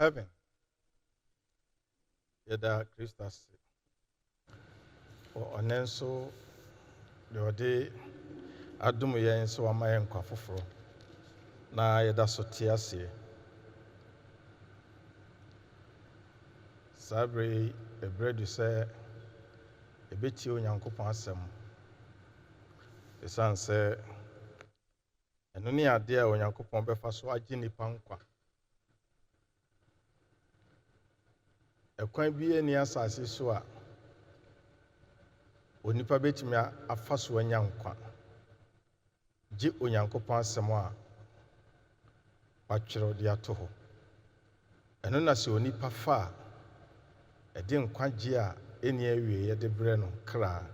heaven. Yada Christus. Or Onenso, the day Adumuya so am I Kwafufro. Na yada sotiasi. Sabre, the bread you say, a bit you Yankopon asem. The son say, and only idea when Yankopon befa so agini pankwa. Ekwan bi eni asase so a onipa betimi afa so anya nkwa gi onyankopon asem a watwero de ato ho eno na se onipa fa e de nkwa gi a eni awie ye de bre no kra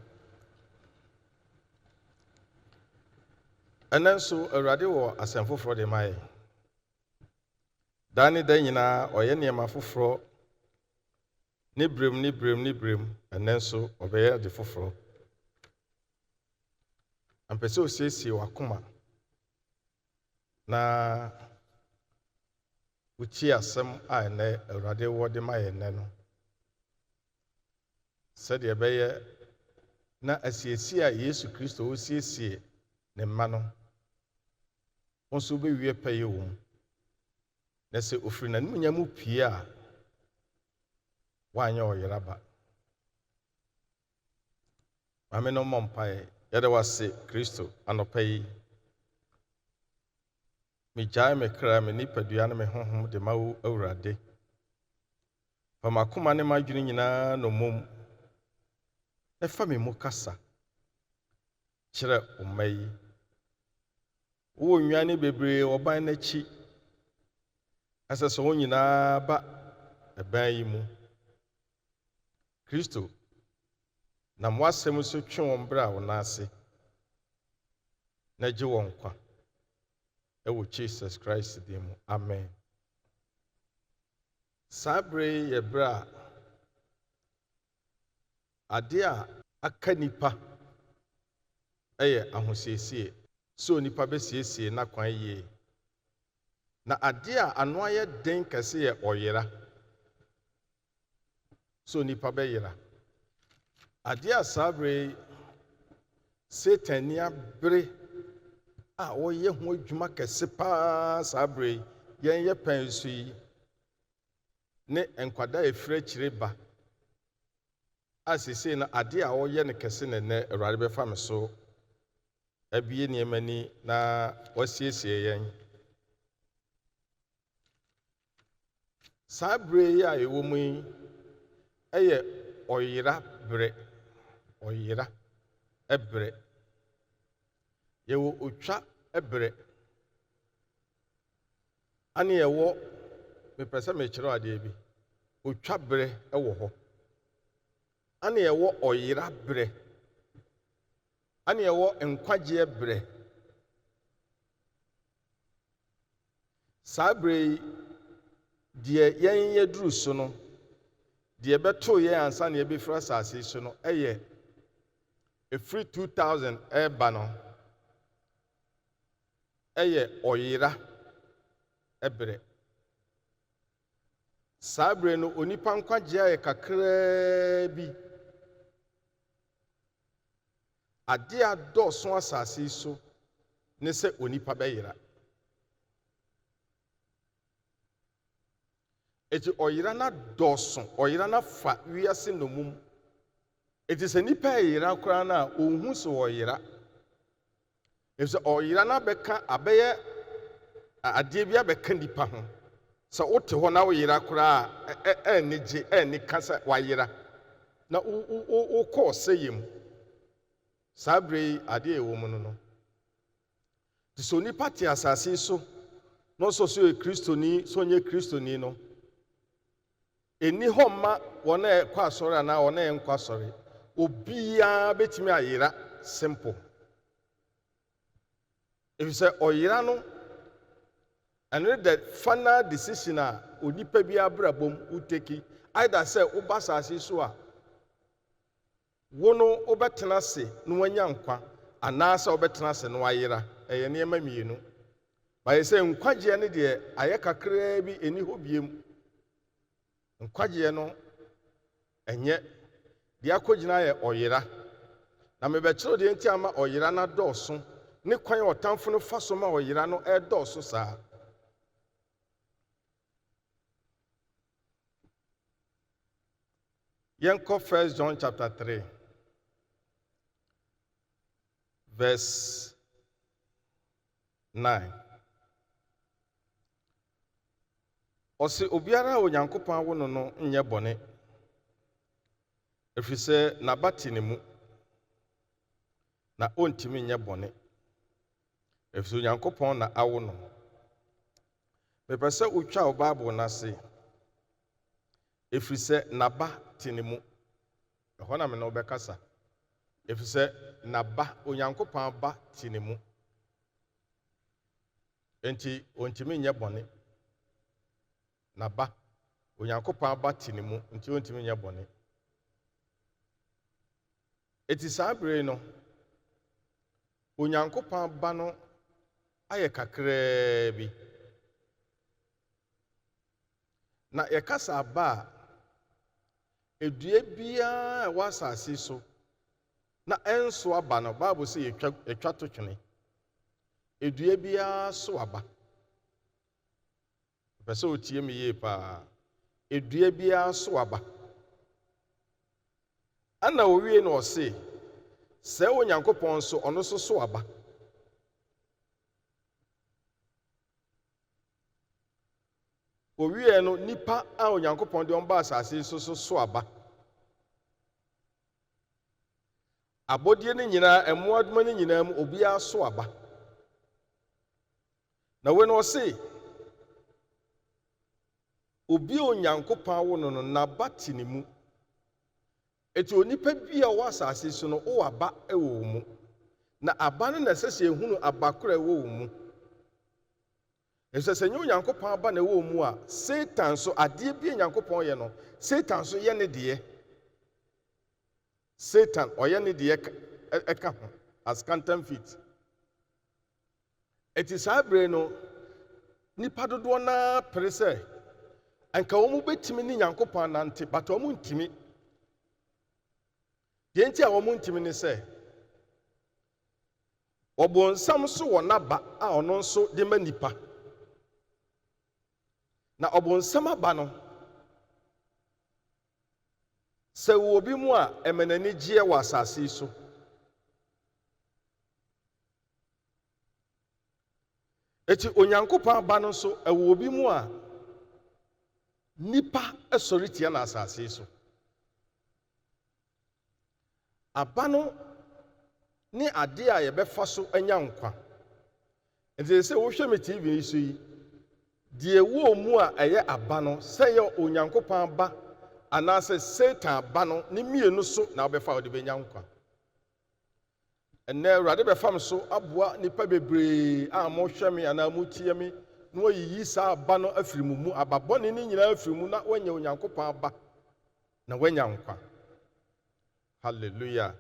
enanso awurade wo asem foforo de mai dani da nyina oye niema foforo ni brem enenso obeye de foforo ampese osiesie wakoma na uchi asem a ene awurade wo de maye ne no sede beye na asiesie a Yesu Kristo osiesie ne mma no onso be wie paye wo na se ofri na nyamu pie a wanya oyiraba ame no mompae yada wase Kristo anopai mi jai me kra me nipadua na me honhom de mawo awurade fa makoma ne madwene nyina no mom na fa me mu kasa kire omai wo nwane bebre oban na chi asese wo nyina ba eban yi mu Kristo na mwasem so twe won bra wona ase na gi won kwa ewo Jesus Christ dim amen sabre ye bra ade a aka nipa eye ahosiesie so nipa besiesie na kwan yie na ade a ano aye den kase ye oyera so nipa be yera ade a sabre Satania bre a oye ho adwuma kase pa sabre yen ye pansu yi ne enkwada efire kireba asese na ade a oye ne kase ne ne awurade be fa me so abie niemani na wasiesie yen sabre ya ewo mu yi eye oyira bre oyira ebre yewo otwa ebre ani yewo me pese me kire ade bi otwa bre ewo ho ani yewo oyira bre ani yewo enkwagye bre sabre die yen yeduru so no die beto ye ansa na ebefra asase so no eye efri 2000 eba no eye oyira ebre sabre no onipa nkwagye aye kakra bi ade adoso asase so ne se onipa beyira eti oyira na doso oyira na fa wiase no mum eti se nipa yira kora na ohun so oyira efse oyira na beka abeye ade bia beka nipa ho se wote ho na oyira kora enije enikasa wayira na o ko seyim sabre ade ewo mu no ti so nipa ti asase so no so so kristoni so nye kristoni no eni homma wona kwa asore na wona enkwa asore obia betimi ayira simple if you say oyira no and the final decision a onipa bi abrabom uteki either say ubasase so a wono obetena se no wanya nkwa anasa obetena se no ayira eye niema mienu ba ye say nkwagye ne de aye kakra bi eni hobiem nkwagye no enye de akɔgyina yɛ ɔyera na mebɛkyerɛw de nti ama ɔyera na dɔɔso ne kwan ɔtamfo no fa so ma ɔyera no ɛdɔɔso saa yɛnkɔ 1 John chapter 3 verse 9 ɔse obiara a Onyankopɔn awo no no nyɛ bɔne ɛfiri sɛ n'aba te ne mu na ɔntimi nyɛ bɔne ɛfiri sɛ Onyankopɔn na awo no mepɛ sɛ wotwa wo Bible no ase ɛfiri sɛ n'aba te ne mu ɛhɔ na me na wobɛkasa ɛfiri sɛ n'aba Onyankopɔn aba te ne mu enti ɔntimi nyɛ bɔne n'aba Onyankopɔn aba te ne mu nti ɔntimi nyɛ bɔne eti saa bere no Onyankopɔn aba no ayɛ kakraa bi na yɛkasa aba a edua biara a ɛwɔ asase so na ɛnso aba no Bible sɛ yɛtwa to twene edua biara so aba pɛ sɛ otie me yie paa edua biara so aba ana owie na ɔse sɛ Onyankopɔn so ɔno so aba owie no nipa a Onyankopɔn de ɔmba asase so aba abɔdeɛ no nyinaa ɛmmoadoma no nyinaa mu obiara so aba na wei no ɔse obi a Onyankopɔn awo no no n'aba te ne mu eti onipa bi a ɔwɔ asase so no ɔwɔ aba ɛwɔ wo mu na aba no na ɛsɛ sɛ ehunu aba koro ɛwɔ wo mu ɛsɛ sɛ nyɛ Onyankopɔn aba na ɛwɔ wo mu a Satan so adeɛ bi a Onyankopɔn yɛ no Satan so yɛ ne deɛ Satan ɔyɛ ne deɛ ɛka ho as counterfeit eti saa bere no nipa dodoɔ naa pere sɛ anka wɔn bɛtumi ne Nyankopɔn anante but wɔn ntumi deɛ nti a wɔn ntumi ne sɛ ɔbɔnsam so wɔ n'aba a ɔno nso de ma nipa na ɔbɔnsam aba no sɛ wɔ obi mu a ɛmɛ n'ani gyeɛ wɔ asase yi so eti Onyankopɔn aba no nso ɛwɔ obi mu a nipa ɛsɔre tia na asase yi so aba no ne ade a yɛbɛfa so anya nkwa nti sɛ wohwɛ me TV yi so yi deɛ wɔ mu a ɛyɛ aba no sɛ yɛ Onyankopɔn aba anaasɛ Satan aba no ne mmienu so na wobɛfa wode bɛnya nkwa ɛnɛ Awurade bɛfam so aboa nipa bebree a mohwɛ me anaa motie me na wɔyiyi saa aba no afiri mu mu ababɔne ne nyinaa afiri mu na wɔanya Onyankopɔn aba na wɔanya nkwa hallelujah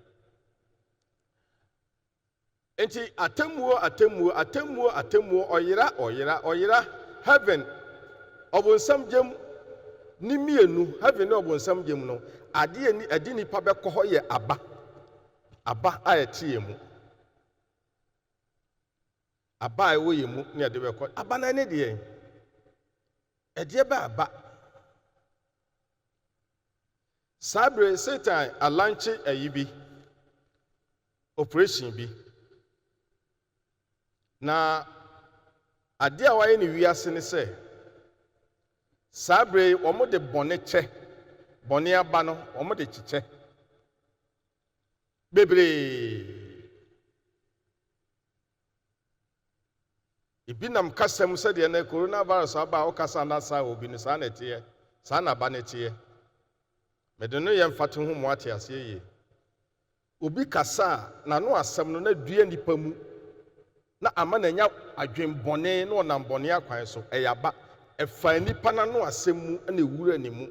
enti atemmuo ɔyera heaven ɔbonsam gyem ne mmienu heaven ne ɔbonsam gyem no adeɛ ni adi nipa bɛkɔ hɔ yɛ aba a yɛte yɛ mu aba a ɛwɔ yɛ mu ne yɛde bɛkɔ aba na ne deɛ ɛdeɛ bɛ aba saa bere Satan alankye ayi bi operation bi na ade a wayɛ ne wiase ne sɛ saa bere wɔn de bɔne kyɛ bɔne aba no wɔn de kyekyɛ bebree ebi nam kasam sɛdeɛ na coronavirus aba a ɔkasa na saa obi no saa na ɛteɛ saa na aba ne teɛ mede no yɛ mfato ho mu ate aseɛ yie obi kasa a n'ano asɛm no na dua nipa mu na ama na nya adwenbɔne na ɔnam bɔne akwan so ɛyɛ aba ɛfa nipa n'ano asɛm mu na ewura ne mu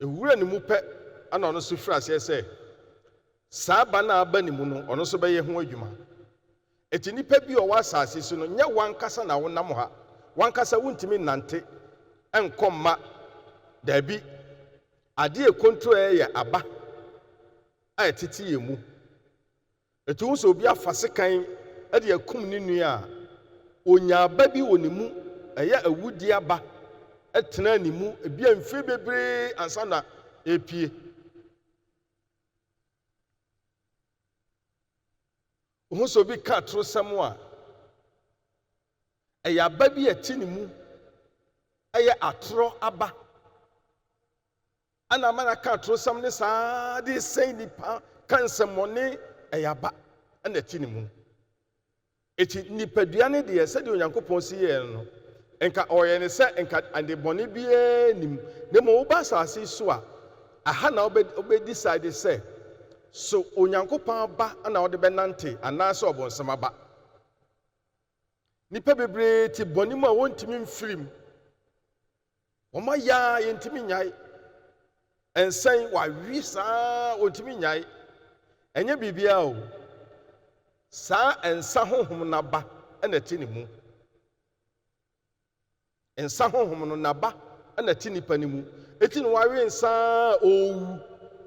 ewura ne mu pɛ ana ɔno so firi aseɛ sɛ saa aba na aba ne mu no ɔno so bɛyɛ ho adwuma eti nipa bi ɔwɔ asase so no nyɛ wankasa na wonam ha wankasa wuntimi nante enkomma dabi ade kontro yɛ aba a etiti yemu etu wo so obi afasekan de akum ne nua a onya aba bi wɔ ne mu ɛyɛ awudi aba etena ne mu ebi amfe bebree ansa na epie wo so bi ka trosɛm a ɛyɛ aba bi eti ne mu ɛyɛ atoro aba ana mana ka trosɛm ne saa de sɛn nipa kansɛmɔne ɛyɛ aba ɛna eti ne mu eti nipadua ne deɛ sɛ de onyankopɔn si yɛ no enka ɔyɛ ne sɛ enka ade bɔne biara nim ne mo wo ba asase so a aha na obe decide sɛ so onyankopɔn aba ana ɔde bɛnante anaasɛ ɔbɔnsɛm aba nipa bebree ti bɔne mu a wɔntimi mfirim wɔma ya yɛntimi nyae ɛnsɛn wawi saa wɔntimi nyae ɛnyɛ bibia o saa ɛnsa honhom naba ɛna ti ne mu ɛnsa honhom no naba ɛna ti nipa ne mu eti no wawe nsa owu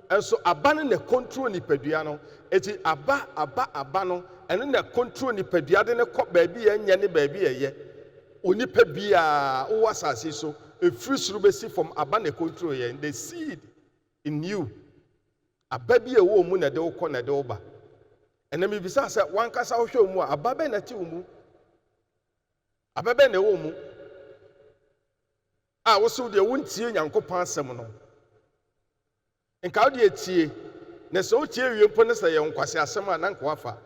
ɛnso aba no na control nipadua no eti aba no ɛno na control nipadua de ne kɔ baabi yɛ nyɛ ne baabi yɛ onipa bia wo asase so efiri soro besi fam aba na control yɛ the seed in you aba bi ɛwɔ mu na de wo kɔ na de wo ba ɛna mi bisa sɛ wankasa wo hwɛ mu a aba bɛ na ti wo mu aba bɛ na ɛwɔ mu a wo so de wontie nyankopɔn asɛm no nka wo de etie na sɛ wo tie wie mpo ne sɛ yɛ nkwase asɛm a na nka wafa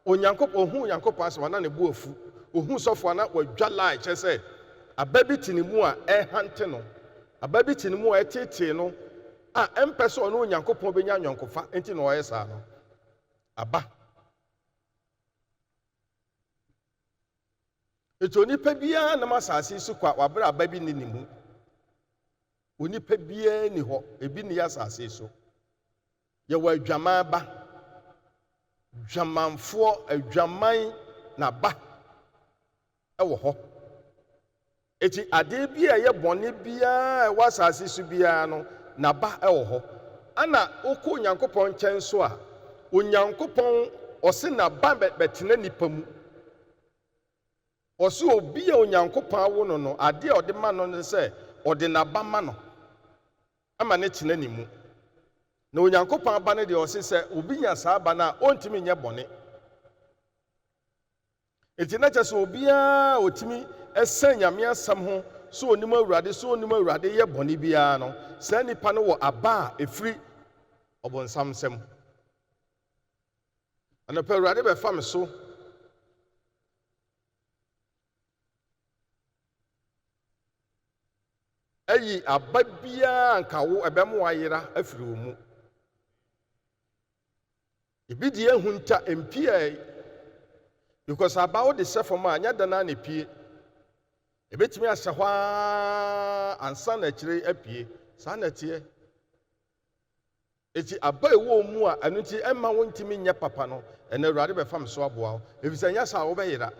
onyankopɔn ohu nyankopɔn asɛm na ne bo afu ohu sɔfo na wadwa lai kyɛ sɛ aba bi ti ne mu a ɛhante no aba bi ti ne mu a ɛtetee no a ɛmpɛ sɛ ɔno onyankopɔn bɛnya nyɔnkofa enti na ɔyɛ saa no aba etu onipa biara nam asase so kwa wabere aba bi ne ne mu onipa biara ni hɔ ebi ne asase so yɛwɔ adwaman ba dwamanfoɔ adwaman na ba ɛwɔ hɔ eti ade bi a ɛyɛ bɔne biara ɛwɔ asase so biara no na ba ɛwɔ hɔ ana okɔ onyankopɔn nkyɛn so a onyankopɔn ɔse na ba bɛtena nipa mu ɔse obi a onyankopɔn awo no no ade a ɔde ma no ne sɛ ɔde n'aba ma no ama ne tena ne mu na onyankopɔn aba no deɛ ɔse sɛ obi nya saa aba no a ɔntumi nyɛ bɔne enti na kyɛ sɛ obiara ɔtumi ɛsɛn nyame asɛm ho so onim awurade yɛ bɔne biara no saa nipa no wɔ aba a efiri ɔbɔnsam nsɛm anɔpɛ awurade bɛfa me so ayi aba biara nka wo ɛbɛmo ayera afiri wo mu ebi di ehunta empie because aba wo de sɛ fam a nya dana na pie ebetimi ahyɛ hɔ ansa na akyire apie saa na tie eti aba ewo mu a ɛno nti ɛma wo ntimi nyɛ papa no ɛna awurade bɛfa me so aboa wo efisɛ nya saa wo bɛyera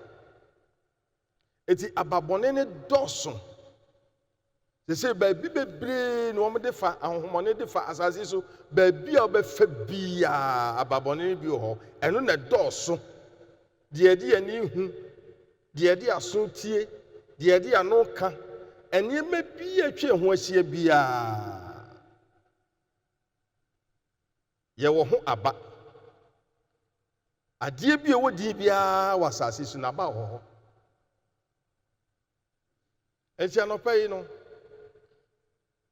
eti ababɔne ne dɔɔso sɛ baabi bebree na wɔn de fa ahohomɔne de fa asase so baabi a wɔbɛfa biara ababɔne bi wɔ hɔ ɛno na dɔɔso deɛ de ani hu deɛ de aso tie deɛ de ano ka nneɛma bi atwa ho ahyia biara yɛwɔ ho aba adeɛ bi a ɛwɔ di biara wɔ asase so na aba wɔ hɔ eti anɔpa yi no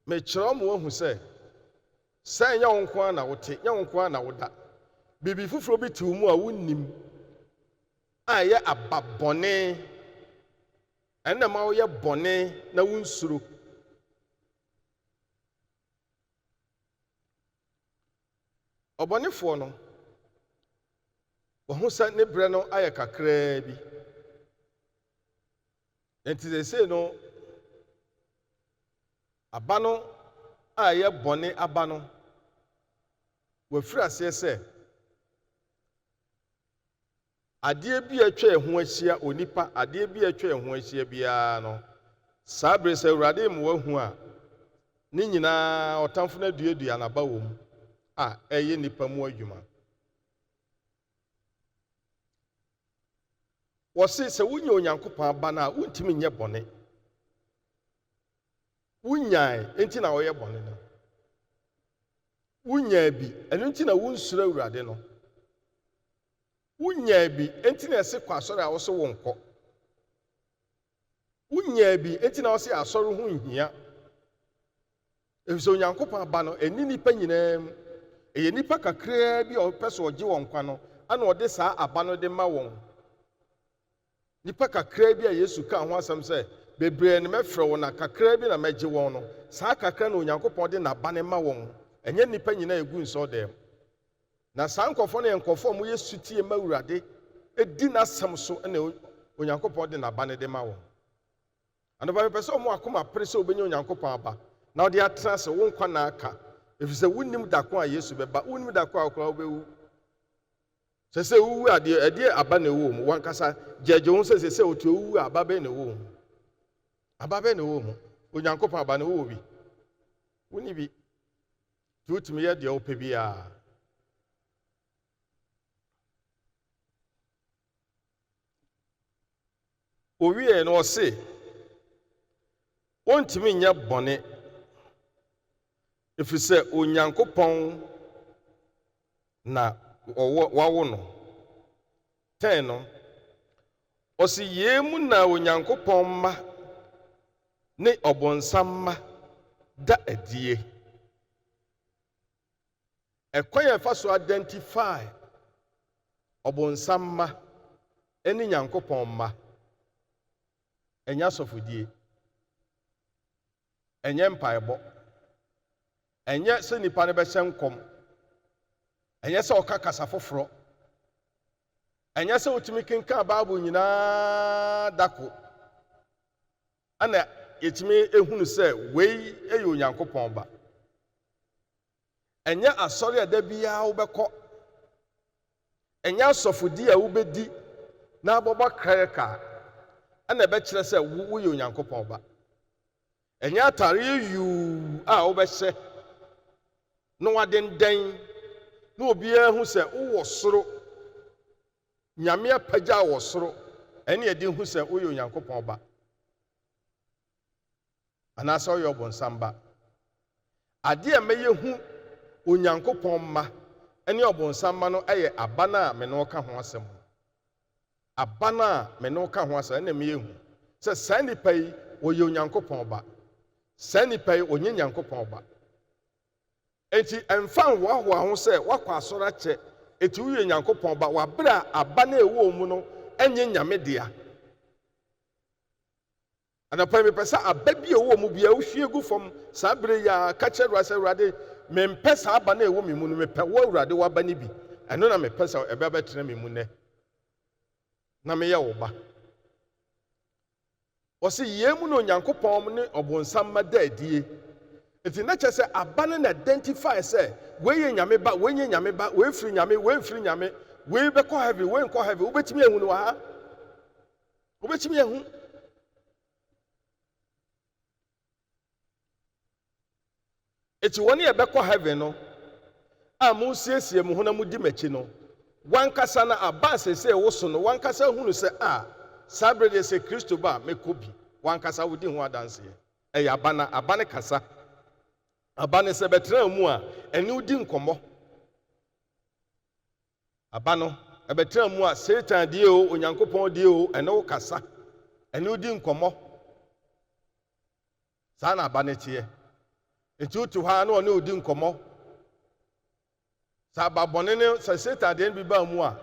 mekyerɛ mo ahu sɛ nyɛ wo nko a na wote nyɛ wo nko a na woda biribi foforɔ bi te wo mu a wonnim a ɛyɛ ababɔne ɛnna ma woyɛ bɔne na wonsuro ɔbɔnefoɔ no wɔho sɛ ne berɛ no ayɛ kakraa bi enti sɛsei no aba no a ɛyɛ bɔne aba no wafiri aseɛ sɛ adeɛ bi atwa ɛho ahyia onipa adeɛ bi atwa ɛho ahyia biara no saa bere sɛ Awurade mu wahu a ne nyinaa ɔtamfo na duadua n'aba wɔ mu a ɛyɛ nipa mu adwuma wɔse sɛ wonya Onyankopɔn aba no a wontimi nyɛ bɔne wonyae enti na wɔyɛ bɔne no wonyaa bi ɛno nti na wonsuro Awurade no wonyaa bi enti na ɛse kɔ asɔre a wɔso wo nkɔ wonyaa bi enti na wɔse asɔre ho nhia ɛfisɛ Onyankopɔn aba no ɛni nipa nyinaa mu ɛyɛ nipa kakraa bi a ɔpɛ so ɔgye wɔn nkwa no ana ɔde saa aba no de ma wɔn nipa kakraa bi a Yesu ka ho asɛm sɛ bebree ne mɛfrɛ wɔn na kakraa bi na mɛgye wɔn no saa kakra na Onyankopɔn de n'aba ne ma wɔn ɛnyɛ nipa nyinaa egu nsɔɔdɛm na saa nkɔfo no yɛ nkɔfo a mo yɛ sutie ma Awurade edi n'asɛm so ɛna Onyankopɔn de n'aba ne de ma wɔn anɔpa pɛ sɛ ɔmo akoma pere sɛ obɛnya Onyankopɔn aba na ɔde atena sɛ wo nkwa na aka efisɛ wonnim dako a Yesu bɛba wonnim dako a ɔkora wobɛwu sɛ sɛ wuwu adeɛ ɛdeɛ aba na ɛwɔ mu wankasa gyegye ho sɛ sɛ otu wuwu aba bɛ na ɛwɔ mu aba bɛ na ɛwɔ mu Onyankopɔn aba na ɛwɔ bi woni bi tutumi yɛ deɛ wopɛ biara owie no ɔse wontumi nyɛ bɔne ɛfiri sɛ Onyankopɔn na wawo no 10 no ɔse yee mu na Onyankopɔn mma ne ɔbɔnsam mma da adie ɛkwan yɛ fa so identify ɔbɔnsam mma ne Nyankopɔn mma ɛnyɛ asɔfodie ɛnyɛ mpaebɔ ɛnyɛ sɛ nipa no bɛhyɛ nkɔm ɛnyɛ sɛ ɔka kasa foforɔ ɛnyɛ sɛ otumi kenka Bible nyinaa dako ana yɛtumi ehunu sɛ wei ɛyɛ Onyankopɔn ba ɛnyɛ asɔre a da biara wobɛkɔ ɛnyɛ asɔfodie a wobɛdi na abɔbɔ krɛka ana ɛbɛkyerɛ sɛ woyɛ Onyankopɔn ba ɛnyɛ atare yuu a wobɛhyɛ na wadendɛn na obiara hu sɛ wowɔ soro Nyame apagya wɔ soro ɛne yɛde hu sɛ woyɛ Onyankopɔn ba anaasɛ woyɛ ɔbɔnsam ba adeɛ a mɛyɛ hu Onyankopɔn ma ɛne ɔbɔnsam ma no ɛyɛ aba no a me ne ɔka ho asɛm aba no a me ne ɔka ho asɛm ɛna mɛyɛ hu sɛ saa nipa yi wɔyɛ Onyankopɔn ba saa nipa yi ɔnyɛ Nyankopɔn ba enti ɛmfa nhoahoa ho sɛ wakɔ asɔre akyɛ eti woyɛ Nyankopɔn ba wabere a aba no ɛwɔ mu no ɛnyɛ Nyame dea anapa mepɛ sɛ aba bi ɛwɔ mu bia wohwie gu fam saa bere yi a ka kyerɛ Awurade sɛ Awurade mempɛ saa aba no ɛwɔ me mu no mepɛ wo Awurade waba no bi ɛno na mepɛ sɛ ɛbɛbɛtena me mu nɛ na meyɛ wo ba ɔsɛ yie mu na Onyankopɔn ne ɔbɔnsam ma da adie enti na kyerɛ sɛ aba no na identify sɛ weyɛ Nyame ba wenyɛ Nyame ba weifiri Nyame weimfiri Nyame wei bɛkɔ heaven weinkɔ heaven wobɛtumi ahu no wɔ ha wobɛtumi ahu eti wɔne yɛbɛkɔ heaven no a monsiesie mo ho na modi m'akyi no wankasa na aba sɛsɛ wo so no wankasa hunu sɛ saa bere deɛ sɛ Kristo ba a mɛkɔ bi wankasa wodi ho adanseɛ ɛyɛ aba ne kasa aba ne sɛ bɛtena mu a ɛne wodi nkɔmmɔ aba no ɛbɛtena mu a Satan die o Onyankopɔn die o ɛne wo kasa ɛne wodi nkɔmmɔ saa na aba ne teɛ enti wotu hɔ a na ɔne wodi nkɔmmɔ saa babɔne ne sɛ Satan deɛ bi ba mu a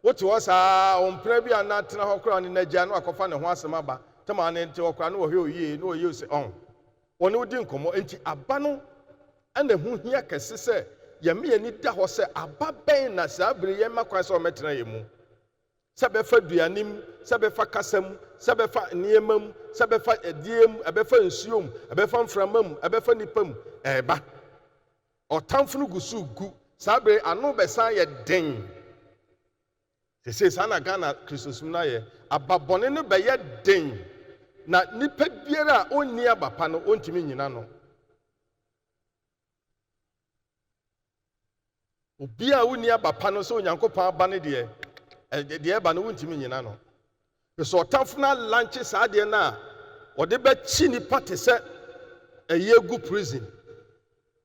wote hɔ saa ɔmpena bi a na tena hɔ koraa ne n'agya no akɔfa ne ho asɛm aba tama ne nte hɔ koraa ne wɔhwɛ oyie ne ɔyɛ sɛ ɔne wodi nkɔmmɔ enti aba no ɛna ho hia kɛse sɛ yɛme yɛni da hɔ sɛ aba bɛn na saa bere yɛma kwan sɛ ɔmɛtena yɛ mu sɛ bɛfa duanem sɛ bɛfa kasa mu sɛ bɛfa nneɛma mu sɛ bɛfa adie mu ɛbɛfa nsuo mu ɛbɛfa mframa mu ɛbɛfa nipa mu ɛɛba ɔtamfo no gu so gu saa bere ano bɛsan yɛ den Sese sana Ghana Christosum na ye ababone no be ye den na nipa biara onni abapa no ontimi nyina no. Obi a wonni abapa no so Onyankopɔn aba ne de eba no wontimi nyina no. So otamfuna lanche saa de na ode be chi nipa te se eye gu prison.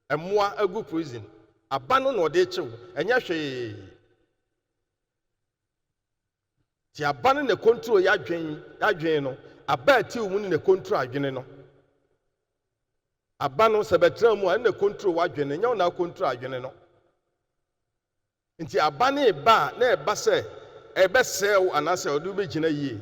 Emoa agu prison. Aba no na ode chew enya hwe. Ti aba no na control ya adwen no aba ati mu ne control adwene no. Aba no se betra mu a na control adwene nya na control adwene no. Nti aba ne ba na eba se ebe sew anase odu be gina yie.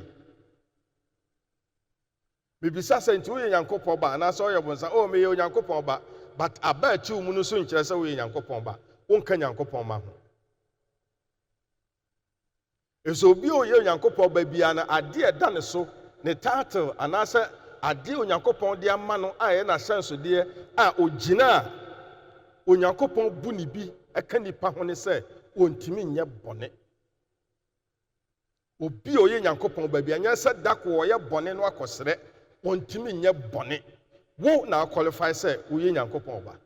Bibisa se nti wo Nyankopɔn ba anase oye bonsa o me ye Nyankopɔn ba but aba ati mu no so nkyere se wo Nyankopɔn ba wonka Nyankopɔn ma ho. Eso obi o ye Nyankopɔn ba bia na ade eda ne so ne title anase ade Onyankopɔn de ama no a ye na sense de a ogina Onyankopɔn bu ni bi eka nipa ho ne se ontimi nye bone. Obi o ye Nyankopɔn ba bia nya se dako o ye bone no akosere ontimi nye bone. Wo na qualify se wo ye Nyankopɔn ba.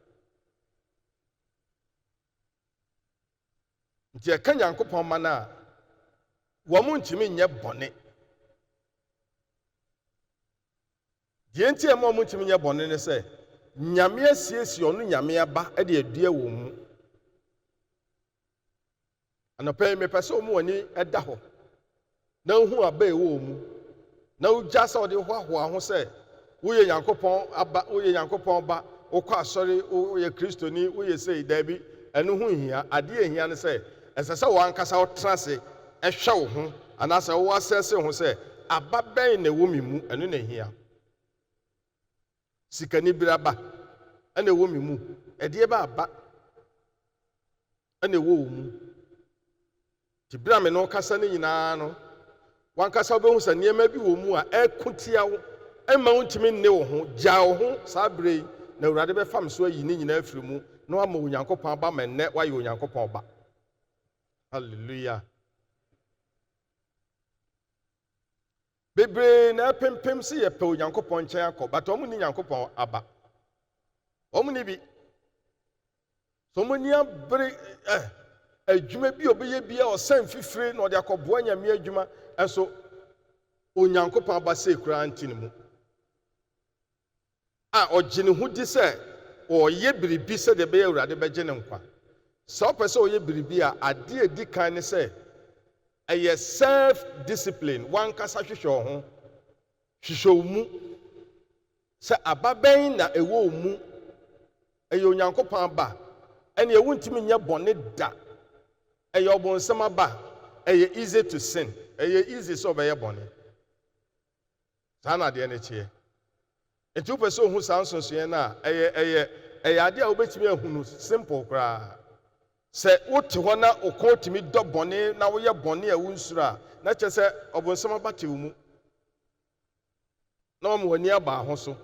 Nti eka Nyankopɔn ma na wo mu ntimi nye bone. Die nti e mo mu ntimi nye bone ne se nyame asiesie onu nyame aba e de adua wo mu. Anope me pese o mu wani eda ho. Na hu aba e wo mu. Na ugya se o de hoahoa ho se wo ye Nyankopɔn aba wo ye Nyankopɔn ba wo kwa asori wo ye Kristoni wo ye sei da bi enu hu hia ade ehia ne se esese wo ankasa wo trase ehwe wo ho anase wo asese ho se aba ben na wo mi mu enu na hia. Sikani biraba ene wo mi mu ede ba aba ene wo mu ti bra me no kasa ne nyina no wan kasa obehu sa niema bi wo mu a ekutia wo ema wontimi nne wo ho gya wo ho saa brei na Awurade be fam so ayi ne nyina afiri mu na ama Onyankopɔn aba menne wa ye Onyankopɔn ba. Hallelujah. Bebre na pempem se ye pe Onyankopɔn nkyɛn akɔ but omu ni Nyankopɔn aba. Omu ni bi. So omu ni abre adwuma bi obeye bia osan fifire na ode akɔboa nyame adwuma enso Onyankopɔn aba se kura antini mu. A ogine hu di se oye biribi se de be Awurade beje ne nkwa. So pese oye biribi a ade edi kan ne se eye self discipline wan kasa hwehwe ho hwehwe mu se ababen na ewo mu eye Onyankopɔn aba ene e wuntimi nya bone da eye obonsam aba eye easy to sin eye easy so be ye bone sana de ne chie enti wo pese ohu sansonso na eye ade a obetimi ahunu simple kra. Se wote ho na okotimi do bone na wo ye bone a wunsura na che se obonsam abate wo mu na mo wani aba ho so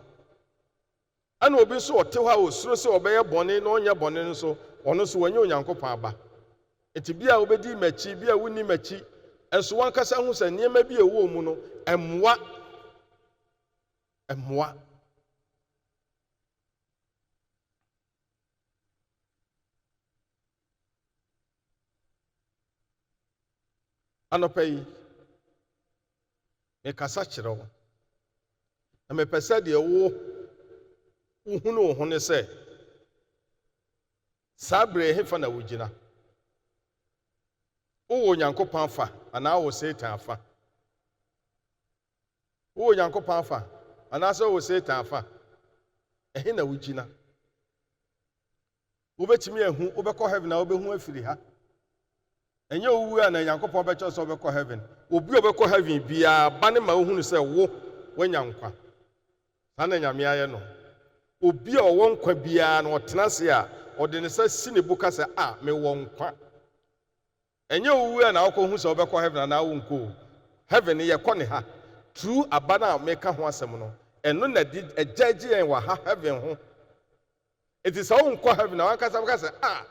ana obi so ote ho a osuro se obeye bone na onye bone no so ono so wanya Onyankopɔn aba enti bia obedi machi bia wuni machi enso wan kasa hu se niema bi ewo mu no emmoa anopai me kasa kyerɛ wo na me pese de wo uhunu wo ho ne se sabre hefa na wogina wo Nyankopɔn afa ana wo Satan afa wo Nyankopɔn afa ana so wo Satan afa ehe na wogina wo betimi ahu wo bekɔ heaven na wo behu afiri ha enye owu a na Nyankopɔn becho so obekɔ heaven obi obekɔ heaven bia ba ne ma ohunu se wo wanyankwa sana nyame aye no obi a ɔwɔ nkwa bia na ɔtena se a ɔde ne sa si ne buka se a me wɔ nkwa enye owu a na akɔhu se obekɔ heaven na wo nko heaven ye kɔ ne ha true abana meka ho asɛm no eno na di ejaji en wa ha heaven ho it is all nkɔ heaven na wankasa se a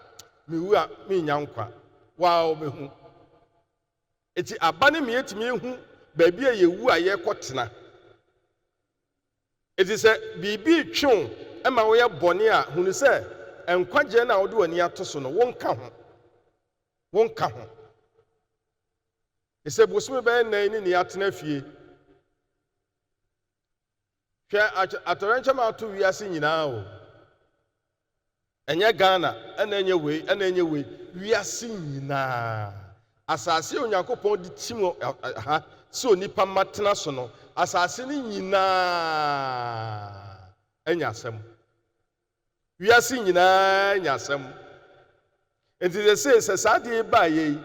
me wu a me nyankwa wow me hu eti aba ne mietimi ehu baabi a yewu a yɛkɔtena eti sɛ biribi twon ɛma woyɛ bɔne a hunu sɛ nkwagye na wode w'ani ato so no wonka ho ɛsɛ bosome bɛyɛ nan ne ne atena fie hwɛ atɔrɛnkyɛm ato wiase nyinaa o ɛnyɛ Ghana ɛna ɛnyɛ wei wiase nyinaa asase Onyankopɔn de tim ha sɛ onipa matena so no asase ne nyinaa ɛnya asɛm wiase nyinaa nya asɛm enti sɛ saa deɛ ba yɛ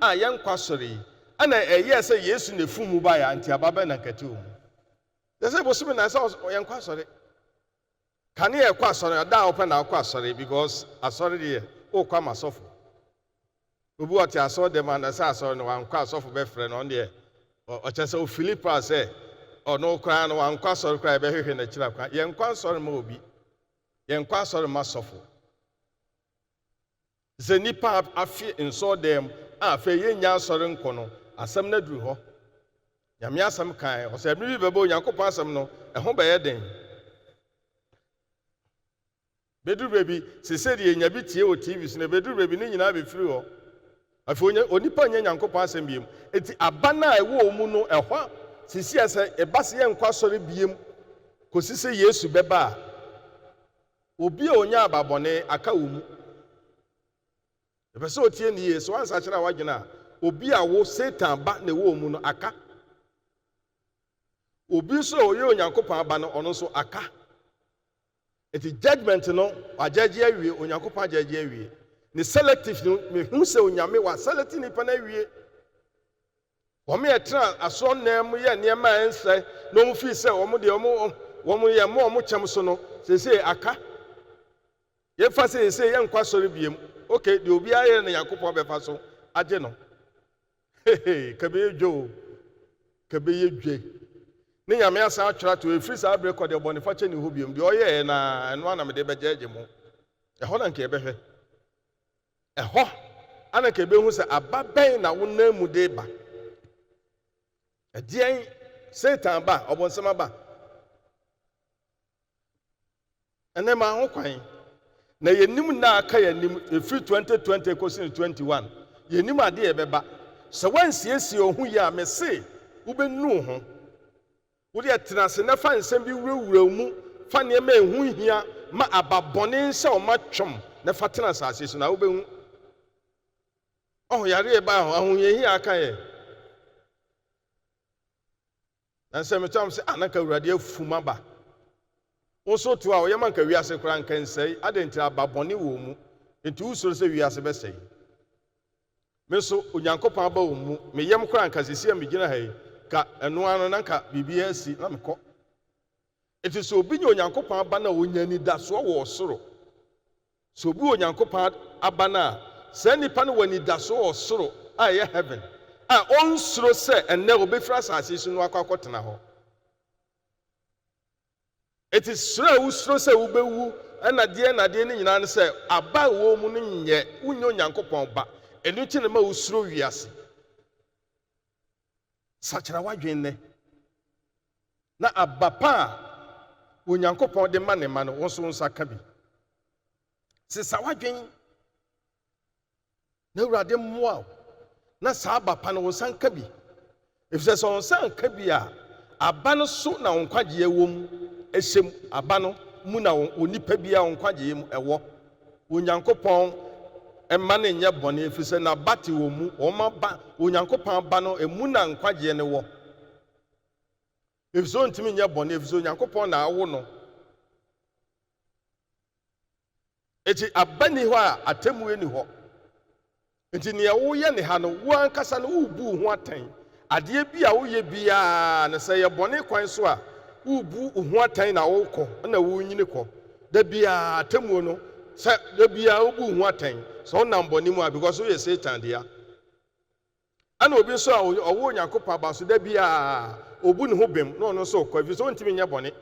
a yɛnkwa sɔre ana ɛyɛ sɛ Yesu ne fumu ba ya anti ababa na nkate o mu sɛ bosome na sɛ yɛnkwa sɔre kane yɛ kwa sɔre da a wopɛ na akwa sɔre because asɔre deɛ wokwa ma sɔfo obi ɔte asɔre dɛm ana sɛ asɔre no wankwa asɔfo bɛfrɛ no ɔno deɛ ɔkyɛ sɛ ofilipa sɛ ɔno koraa no wankwa sɔre koraa yɛbɛhwehwɛ n'akyiri akwa yɛnkwa sɔre ma obi yɛnkwa sɔre ma sɔfo sɛ nipa afe nsɔre dɛm a afei yɛnya sɔre nkɔ no asɛm na duru hɔ nyame asɛm kan ɔsɛ biribi bɛbɔ Onyankopɔn asɛm no ɛho bɛyɛ den bɛduru baabi sɛ deɛ nya bi tie wɔ TV so na bɛduru baabi ne nyinaa bɛfiri hɔ afei onipa nyɛ Nyankopɔn asɛm biem enti aba no a ɛwɔ mu no ɛhɔ sisi sɛ ɛba sɛ yɛnkɔ asɔre biem kɔsi sɛ Yesu bɛba a obi a onya ababɔne aka wɔ mu ɛbɛ sɛ otie ne yie so wansa kyerɛ a wagyina a obi a wo Satan ba na ɛwɔ mu no aka obi nso a ɔyɛ Onyankopɔn aba no ɔno nso aka eti judgment no agyagye awie Onyankopɔn agyagye awie ne selective no mehu sɛ Onyame wa selective nipa na awie wɔn yɛ tena asɔnnan mu yɛ nneɛma a ɛnsɛ na wɔn fi sɛ wɔn deɛ wɔn yɛ mo wɔn kyɛm so no sese aka yɛfa sese yɛnkɔ asɔre biem okay deɛ obi ayɛ no Nyankopɔn bɛfa so agye no kabɛyɛ dwo kabɛyɛ dwe ne Nyame asa atwerɛ to efiri saa abere kɔ deɛ bɔnefa kyɛ ne ho biem deɛ ɔyɛ na ɛno ana mede bɛgye mo ɛhɔ na nka yɛbɛhwɛ ɛhɔ ana nka yɛbɛhu sɛ aba bɛn na wonam mu de ba ɛdeɛn Satan ba ɔbɔnsɛm aba ɛnɛ ma ho kwan na yɛnim na aka yɛnim efiri 2020 kɔsi 21 yɛnim ade yɛbɛba sɛ wansiesie ho yɛ a mese wobɛnu ho wode ɛtena ase na fa nsɛm bi wurawura mu fa nneɛma ɛho hia ma ababɔne nhyɛ ɔma twom na fa tena asase so na wobɛhu ɔho yare ba ahoyɛhia aka yɛ na nsɛm metam sɛ anaka Awurade afum aba nso to a ɔyɛ manka wiase koraa nka nsɛe adɛntiri ababɔne wɔ mu nti wosoro sɛ wiase bɛsɛe me nso Onyankopɔn aba wɔ mu meyɛm koraa nka sisi a megyina ha yi ka ɛnoa no na nka biribiara asi na mekɔ ɛti sɛ obi nyɛ Onyankopɔn aba no a ɔnya anidasoɔ wɔ ɔsoro sɛ obi wɔ Onyankopɔn aba no a saa nnipa no wɔ anidasoɔ wɔ ɔsoro a ɛyɛ heaven a ɔnsuro sɛ ɛnnɛ ɔbɛfiri asase so no akɔ akɔtena hɔ ɛti soro a wosuro sɛ wobɛwu ɛnadeɛ no nyinaa no sɛ aba a wɔ mu no nyɛ wonyɛ Onyankopɔn ba ɛno nti na ma wosuro wiase sakyera wadwen nɛ na aba pa a Onyankopɔn de ma ne ma no wo nso nsa ka bi sesa wadwen na Awurade mmoa na saa aba pa no wo nsa nka bi efisɛ sɛ wo nsa nka bi a aba no so na wo nkwagyeɛ wɔ mu ɛhyɛm aba no mu na onipa bi a wo nkwagyeɛ mu ɛwɔ Onyankopɔn ɛma ne nyɛ bɔne efisɛ na bate wɔ mu ɔma ba Onyankopɔn aba no emu na nkwagyeɛ ne wɔ efisɛ ntimi nyɛ bɔne efisɛ Onyankopɔn na awo no eti aba ni hɔ a atemmuo ni hɔ enti nea woyɛ ne ha no wo ankasa no wobu ho atɛn adeɛ bi a woyɛ biara ne sɛ yɛ bɔne kwan so a wobu ho atɛn na wokɔ na wonyini kɔ da biara atemmuo no sɛ da biara wobu ho atɛn sɛ wonam bɔne mu a because woyɛ Satan dea ana obi nso a ɔwɔ Onyankopɔn aba so da biara obu ne ho bem na ɔno nso kɔ efisɛ ɔntimi nyɛ bɔne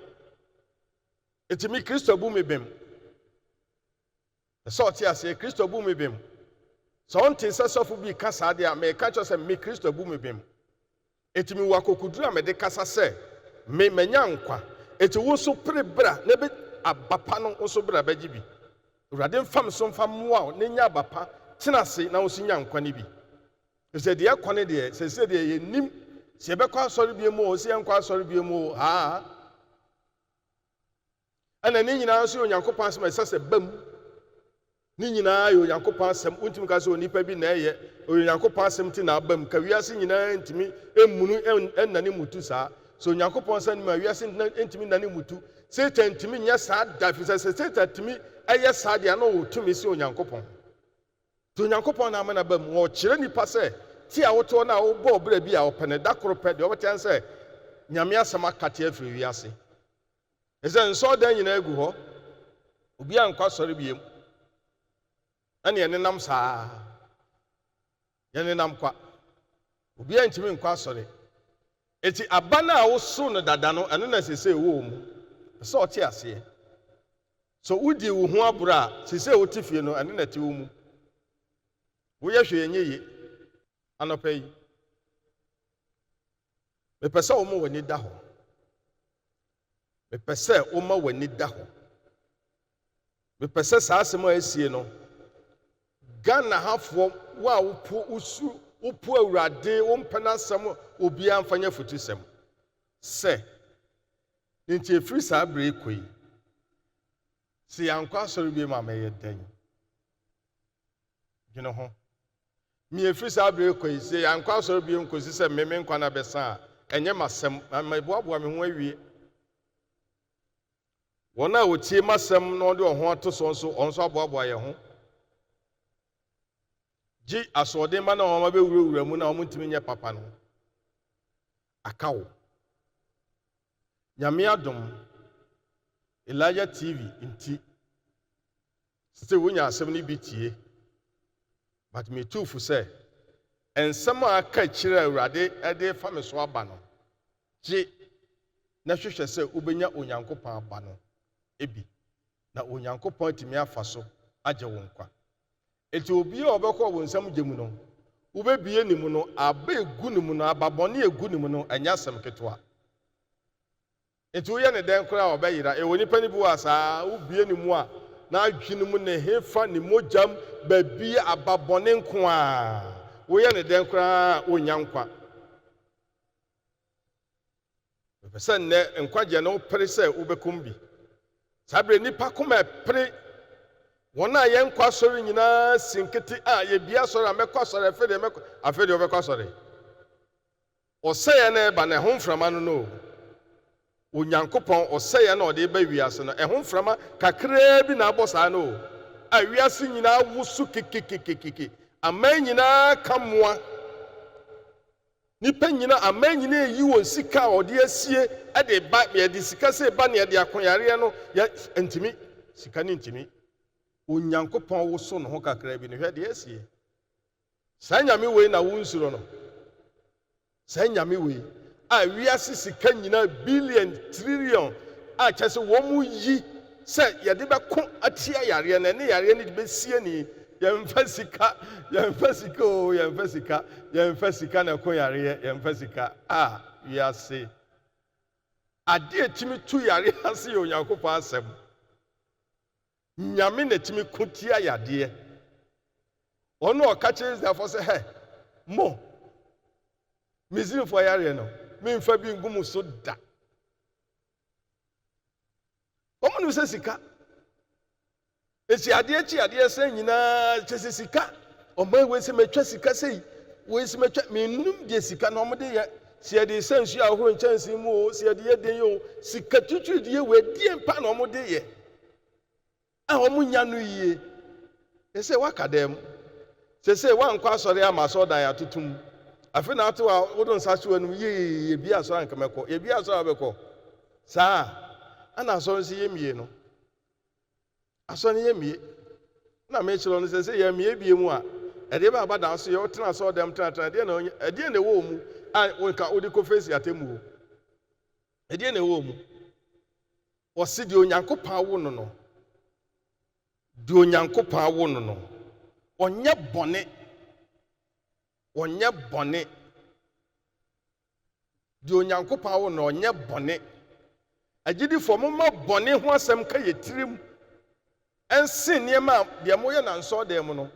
etimi Kristo bu me bem ɛsɛ ɔte ase Kristo bu me bem so on te sasofo bi kasa de a me ka cho se me Kristo bu me bem etimi wakokudura me de kasa se me manya nkwa eti wo so prebra na be abapa no wo so bra baji bi urade mfam so mfam mo a ne nya abapa tena se na wo so nya nkwa ne bi se de akwane de se de ye nim se be kwa asori bi mu o se nkwa asori bi mu ha ana ne nyina so onyankopon asem se bam ni nyina yo onyankopon asem untimi ka so onipa bi na eye onyankopon asem ti na bam ka wiase nyina ntimi emunu ennane mutu saa so onyankopon san ma wiase ntimi nane mutu Satan ntimi nya saa da fi se Satan ntimi eye saa de na otumi se onyankopon to onyankopon na amana bam wo kire nipa se ti a woto na wo bo bra bi a opene da koro pe de obetan se nyame asem akate afiri wiase eze nso dan nyina egu ho obi ankwa sori biem ane ene nam saa yene nam kwa obi antimi nkwa sori eti abana a wo so no dada no ene na sese wo mu so oti ase so udi wo ho abura sese wo tifie no ene na ti wo mu wo ye hwe yenye yi anopa yi me pesa wo mo wani da ho me pesa wo ma wani da ho me pesa saa asem a esie no Ghana hafo wa upu usu upu awurade wo mpena sam obi amfanya futusem se nti efiri saa bre koi si yankwa asori bi ma meye dan gino ho mi efiri saa bre koi si yankwa asori bi nkosi se meme nkwa na besa enye masem maboaboa me ho awie wona otie masem no de ho ato so onso aboaboa ye ho ji asode ma na oma be wurawura mu na omuntimi nye papa no akawo nyame adom Elijah TV inti site wonya asem ni bitie but me tufu say ensem aka kire awurade ede fa me so aba no ji na hwehwe say ubenya onyankopon aba no ebi na onyankopon timi afa so agye wo nkwa eti obi a obekọ wo nsam gemu no ubebie ni mu no aba egu ni mu no ababone egu ni mu no anya asem ketwa eti wo ye ne den kora obeyira ewoni pani bi wa saa ubie ni mu a na adwini mu ne hefa ni mojam babi ababone nko a wo ye ne den kora onyankwa bepese ne nkwaje no pere se ubekum bi sabre nipa koma pere wona ye nkwa sori nyina sinkiti a ye bia sori amekwa sori afede obekwa sori oseye na eba na ehonframa no onyankopon oseye na ode ba wiase no ehonframa kakra bi na abosa no a wiase nyina wusu kikikikiki aman nyina kamoa nipa nyina aman nyina yi won sika ode asie ade ba ye de sika se ba na ye de akonyare no ya ntimi sika ni ntimi onyankopon wo so no ho kakra bi ne hwe de asie sanyame we na wo nsuro no sanyame we a wiase sika nyina billion trillion a chese wo mu yi se ye de be ko atia yare na ne yare ne de be sie ni yemfa sika na ko yare yemfa sika a wiase ade etimi tu yare ase onyankopon asem nyame na timi kutia yade ono okache zafo se he mo mizin fo yare no memfa bi ngum so da omo se sika esi ade se nyina chese sika omo we se metwa sika sei we se metwa menum de sika no omo de ye se de sensu ahoro nchansi mu o se de ye den yo sika tutu de ye we die mpa no omo de ye a omunya no yie ese wakadem sese wankwa asori amaso dan atutum afi na ato a wodon sasu anum ye bi asori ankameko ye bi asori abeko saa ana asori si yemie no asori yemie na me chiro no sese yemie bie mu a ede ba abada so ye otena so dem tena de na ede na wo mu a wonka odi ko face atemu ede na wo mu osi de onyankopon wo no no de onyankopon wo no no onye bone onye bɔne di onyankopɔn awo na onye bɔne agyidifo mo ma bɔne ho asɛm ka yɛ tirim ɛnsen nneɛma deɛ moyɛ na nsɔɔdan mu no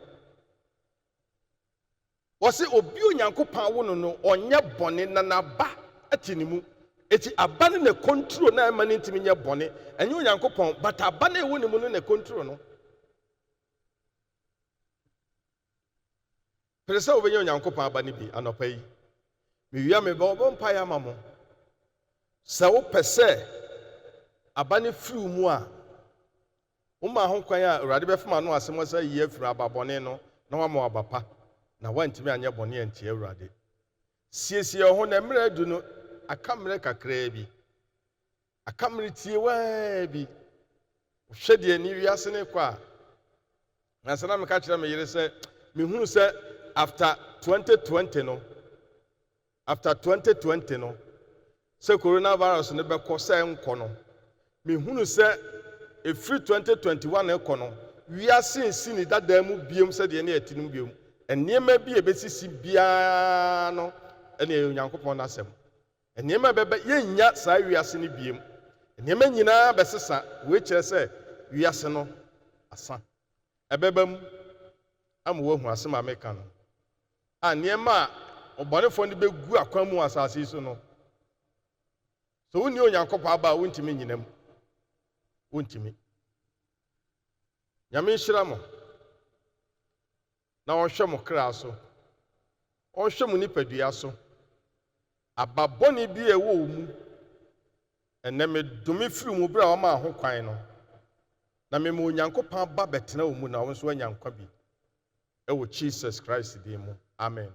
wɔse obi onyankopɔn awo no onye bɔne na n'aba ati ne mu eti aba ne na control na ɛma ne ntimi nyɛ bɔne ɛnyɛ onyankopɔn but aba na ɛwɔ ne mu no na control no pere sɛ wobɛnyɛ onyankopɔn aba ne bi anɔpa yi mewia me bɛwɔbɔ mpa yɛ ama mo sɛ wopɛ sɛ aba ne firi mu a woma ho kwan a Awurade bɛfama no asɛm sɛ yi afiri ababɔne no na wama aba pa na wantimi anyɛ bɔne antie Awurade siesie ho na mmerɛ adu no aka mmerɛ kakraa bi aka mmerɛ tie waa bi hwɛ deɛ ni wiase ne kɔ a na sɛ na meka kyerɛ me yere sɛ mehunu sɛ after 2020 no sɛ coronavirus no bɛkɔ sɛ nkɔ no mehunu sɛ ɛfiri 2021 ɛkɔ no wiase nsi ne dadaa mu biom sɛdeɛ ne yɛte no biom nneɛma bi a ɛbɛsisi biara no ɛne ɛyɛ Onyankopɔn n'asɛm nneɛma bɛbɛ yɛnnya saa wiase no biom nneɛma nyinaa bɛsesa wei kyerɛ sɛ wiase no asa ɛbɛba mu ama woahu asɛm a meka no a nneɛma a ɔbɔnefoɔ no bɛgu akwan mu asase yi so no so wonni Onyankopɔn aba a wontimi nyinam wontimi Nyame nhyira mo na ɔhwɛ mo kra so ɔhwɛ mo nipadua so ababɔne bi a ɛwɔ wo mu ɛnɛ medome firi mu bere a wɔma ho kwan no na mema Onyankopɔn aba bɛtena wo mu na wo nso anya nkwa bi ɛwɔ Jesus Christ din mu amen